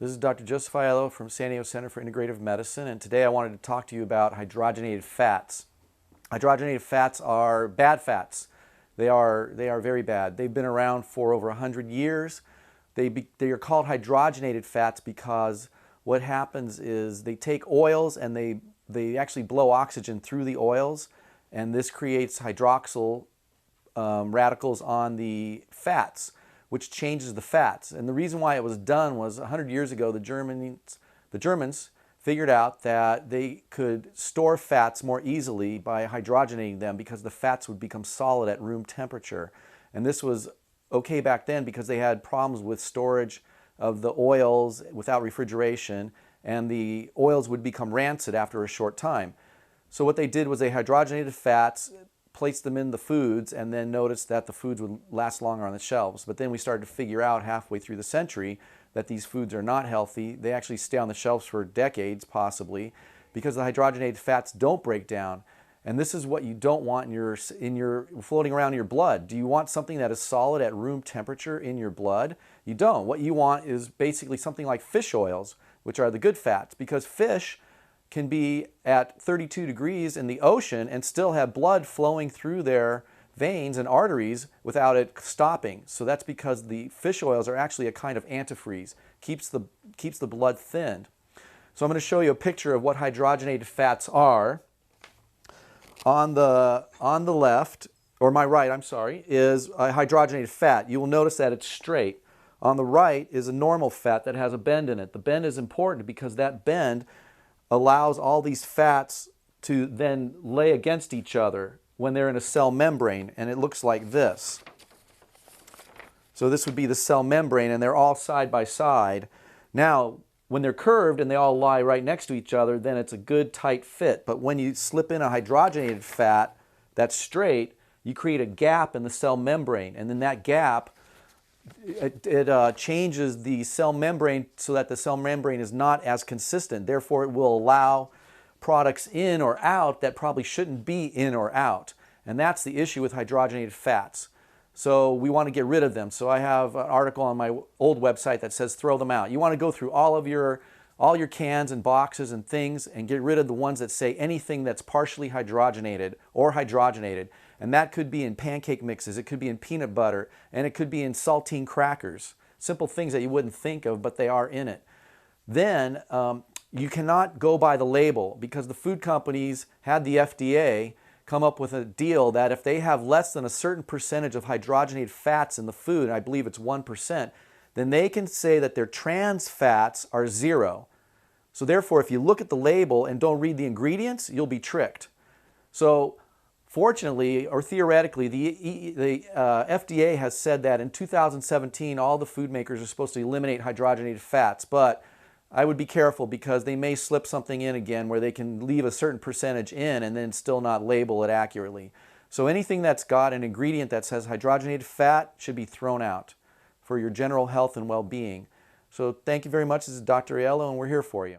This is Dr. Joseph Aiello from San Diego Center for Integrative Medicine, and today I wanted to talk to you about hydrogenated fats. Hydrogenated fats are bad fats. They are very bad. They've been around for over 100 years. They are called hydrogenated fats because what happens is they take oils and they actually blow oxygen through the oils, and this creates hydroxyl radicals on the fats, which changes the fats. And the reason why it was done was 100 years ago the Germans figured out that they could store fats more easily by hydrogenating them because the fats would become solid at room temperature. And this was okay back then because they had problems with storage of the oils without refrigeration, and the oils would become rancid after a short time. So what they did was they hydrogenated fats, placed them in the foods, and then noticed that the foods would last longer on the shelves. But then we started to figure out halfway through the century that these foods are not healthy. They actually stay on the shelves for decades, possibly, because the hydrogenated fats don't break down. And this is what you don't want in your floating around in your blood. Do you want something that is solid at room temperature in your blood? You don't. What you want is basically something like fish oils, which are the good fats, because fish can be at 32 degrees in the ocean and still have blood flowing through their veins and arteries without it stopping. So that's because the fish oils are actually a kind of antifreeze, keeps the blood thinned. So I'm going to show you a picture of what hydrogenated fats are. On the left, or my right, I'm sorry, is a hydrogenated fat. You will notice that it's straight. On the right is a normal fat that has a bend in it. The bend is important because that bend allows all these fats to then lay against each other when they're in a cell membrane, and it looks like this. So this would be the cell membrane, and they're all side by side. Now, when they're curved and they all lie right next to each other, then it's a good tight fit. But when you slip in a hydrogenated fat that's straight, you create a gap in the cell membrane, and then that gap it changes the cell membrane so that the cell membrane is not as consistent. Therefore, it will allow products in or out that probably shouldn't be in or out. And that's the issue with hydrogenated fats. So we want to get rid of them. So I have an article on my old website that says throw them out. You want to go through all your cans and boxes and things and get rid of the ones that say anything that's partially hydrogenated or hydrogenated. And that could be in pancake mixes, it could be in peanut butter, and it could be in saltine crackers. Simple things that you wouldn't think of, but they are in it. Then you cannot go by the label because the food companies had the FDA come up with a deal that if they have less than a certain percentage of hydrogenated fats in the food, and I believe it's 1%, then they can say that their trans fats are 0. So therefore, if you look at the label and don't read the ingredients, you'll be tricked. So fortunately, or theoretically, the FDA has said that in 2017, all the food makers are supposed to eliminate hydrogenated fats, but I would be careful because they may slip something in again where they can leave a certain percentage in and then still not label it accurately. So anything that's got an ingredient that says hydrogenated fat should be thrown out for your general health and well-being. So thank you very much. This is Dr. Aiello, and we're here for you.